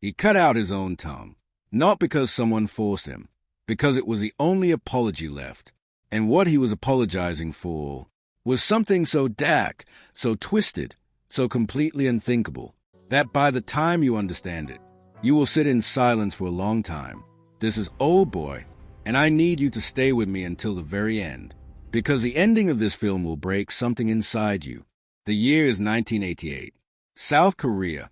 He cut out his own tongue, not because someone forced him, because it was the only apology left. And what he was apologizing for was something so dark, so twisted, so completely unthinkable, that by the time you understand it, you will sit in silence for a long time. This is Oldboy, and I need you to stay with me until the very end, because the ending of this film will break something inside you. The year is 1988. South Korea.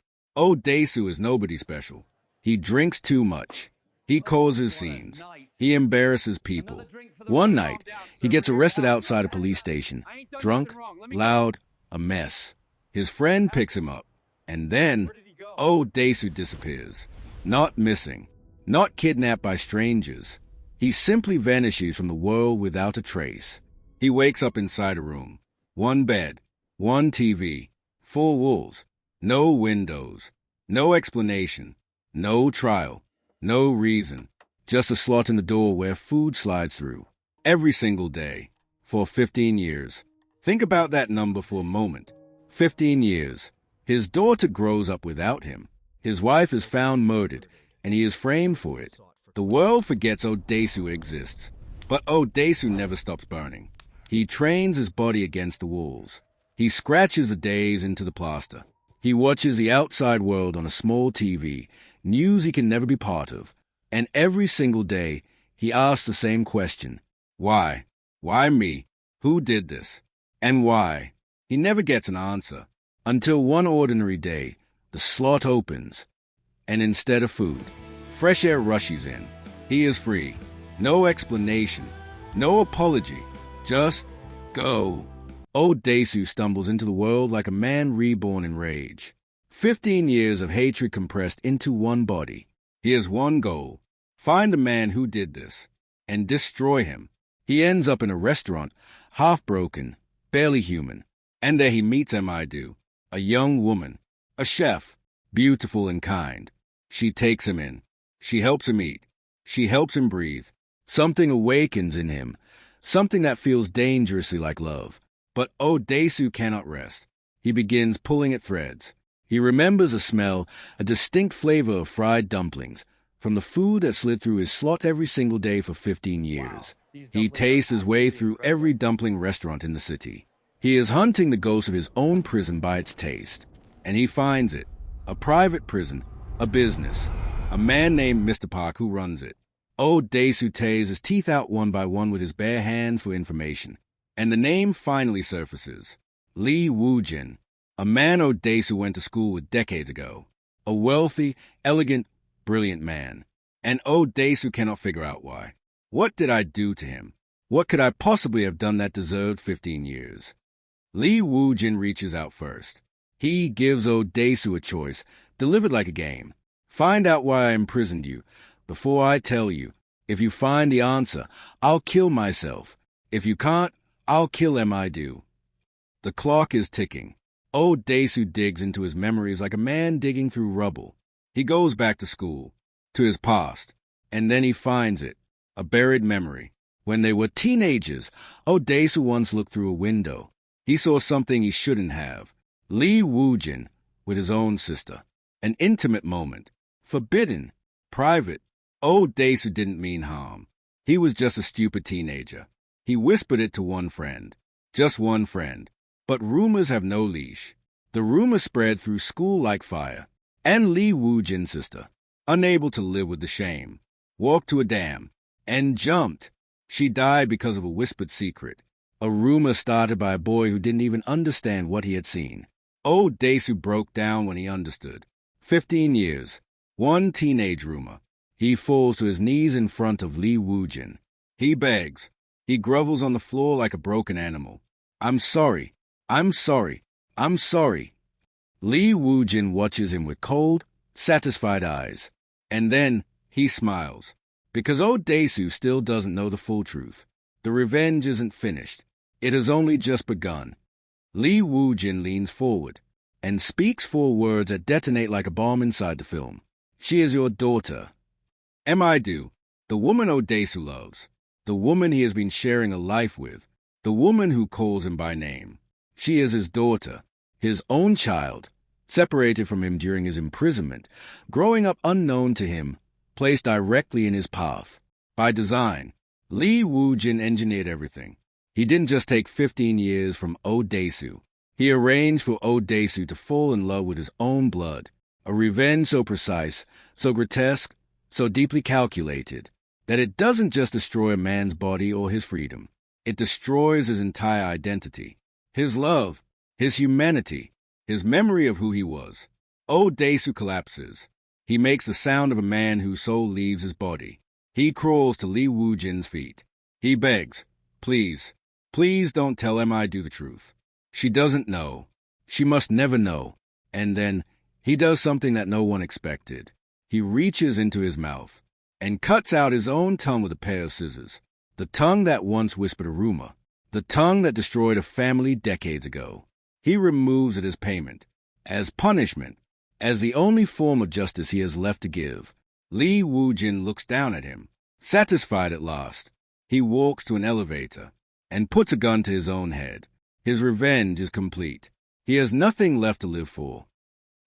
Dae-soo is nobody special. He drinks too much. He causes scenes. He embarrasses people. One night, he gets arrested outside a police station. Drunk, loud, a mess. His friend picks him up. And then, Dae-soo disappears. Not missing. Not kidnapped by strangers. He simply vanishes from the world without a trace. He wakes up inside a room. One bed. One TV. 4 walls. No windows. No explanation. No trial. No reason. Just a slot in the door where food slides through. Every single day. For 15 years. Think about that number for a moment. 15 years. His daughter grows up without him. His wife is found murdered, and he is framed for it. The world forgets Dae-soo exists. But Dae-soo never stops burning. He trains his body against the walls. He scratches the days into the plaster. He watches the outside world on a small TV, news he can never be part of. And every single day, he asks the same question. Why? Why me? Who did this? And why? He never gets an answer. Until one ordinary day, the slot opens. And instead of food, fresh air rushes in. He is free. No explanation. No apology. Just go. Dae-soo stumbles into the world like a man reborn in rage. 15 years of hatred compressed into one body. He has one goal. Find the man who did this. And destroy him. He ends up in a restaurant, half broken, barely human. And there he meets Do, a young woman. A chef. Beautiful and kind. She takes him in. She helps him eat. She helps him breathe. Something awakens in him. Something that feels dangerously like love. But Dae-soo cannot rest. He begins pulling at threads. He remembers a smell, a distinct flavor of fried dumplings, from the food that slid through his slot every single day for 15 years. He tastes his way through every dumpling restaurant in the city. He is hunting the ghost of his own prison by its taste. And he finds it. A private prison. A business. A man named Mr. Park who runs it. Dae-soo tears his teeth out one by one with his bare hands for information. And the name finally surfaces. Lee Woo-jin, a man Dae-soo went to school with decades ago. A wealthy, elegant, brilliant man. And Dae-soo cannot figure out why. What did I do to him? What could I possibly have done that deserved 15 years? Lee Woo-jin reaches out first. He gives Dae-soo a choice, delivered like a game. Find out why I imprisoned you. Before I tell you. If you find the answer, I'll kill myself. If you can't, I'll kill Do. The clock is ticking. Dae-soo digs into his memories like a man digging through rubble. He goes back to school, to his past, and then he finds it, a buried memory. When they were teenagers, Dae-soo once looked through a window. He saw something he shouldn't have. Lee Woo-jin with his own sister. An intimate moment. Forbidden. Private. Dae-soo didn't mean harm. He was just a stupid teenager. He whispered it to one friend. Just one friend. But rumors have no leash. The rumor spread through school like fire. And Lee Woo-jin's sister, unable to live with the shame, walked to a dam and jumped. She died because of a whispered secret. A rumor started by a boy who didn't even understand what he had seen. Dae-soo broke down when he understood. 15 years. One teenage rumor. He falls to his knees in front of Lee Woo-jin. He begs. He grovels on the floor like a broken animal. I'm sorry. I'm sorry. I'm sorry. Lee Woo-jin watches him with cold, satisfied eyes. And then he smiles. Because Dae-soo still doesn't know the full truth. The revenge isn't finished. It has only just begun. Lee Woo-jin leans forward and speaks 4 words that detonate like a bomb inside the film. She is your daughter. Do, the woman Dae-soo loves. The woman he has been sharing a life with. The woman who calls him by name. She is his daughter, his own child. separated from him during his imprisonment, growing up unknown to him, placed directly in his path. By design, Lee Woo-jin engineered everything. He didn't just take 15 years from Oh Dae-soo. He arranged for Oh Dae-soo to fall in love with his own blood, a revenge so precise, so grotesque, so deeply calculated, that it doesn't just destroy a man's body or his freedom. It destroys his entire identity, his love, his humanity, his memory of who he was. Oh Dae-soo collapses. He makes the sound of a man whose soul leaves his body. He crawls to Lee Woo-jin's feet. He begs, please, please don't tell Mi-do the truth. She doesn't know. She must never know. And then he does something that no one expected. He reaches into his mouth and cuts out his own tongue with a pair of scissors. The tongue that once whispered a rumor. The tongue that destroyed a family decades ago. He removes it as payment, as punishment, as the only form of justice he has left to give. Lee Woo-jin looks down at him, satisfied at last. He walks to an elevator and puts a gun to his own head. His revenge is complete. He has nothing left to live for.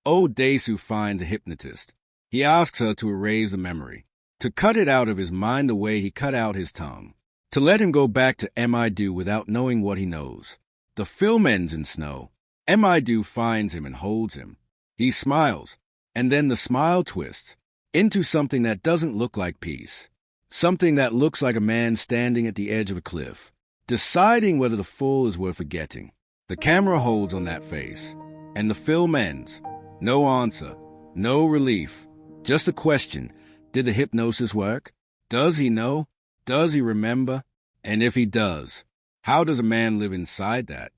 Oh Dae-soo finds a hypnotist. He asks her to erase the memory, to cut it out of his mind the way he cut out his tongue, to let him go back to Mi-do without knowing what he knows. The film ends in snow. Mi-do finds him and holds him. He smiles, and then the smile twists into something that doesn't look like peace, something that looks like a man standing at the edge of a cliff, deciding whether the fool is worth forgetting. The camera holds on that face, and the film ends. No answer, no relief, just a question. Did the hypnosis work? Does he know? Does he remember? And if he does, how does a man live inside that?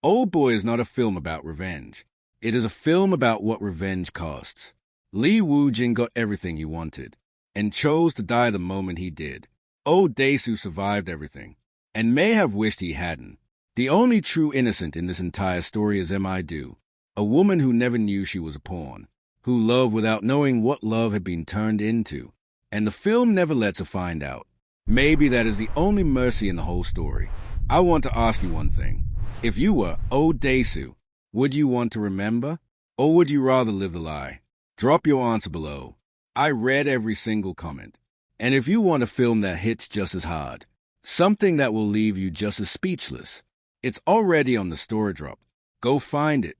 Oldboy is not a film about revenge. It is a film about what revenge costs. Lee Woo-jin got everything he wanted, and chose to die the moment he did. Oh Dae-soo survived everything, and may have wished he hadn't. The only true innocent in this entire story is Mi-do, a woman who never knew she was a pawn, who loved without knowing what love had been turned into, and the film never lets her find out. Maybe that is the only mercy in the whole story. I want to ask you one thing. If you were Oh Dae-soo, would you want to remember, or would you rather live the lie? Drop your answer below. I read every single comment. And if you want a film that hits just as hard, something that will leave you just as speechless, it's already on TheStoryDrop. Go find it.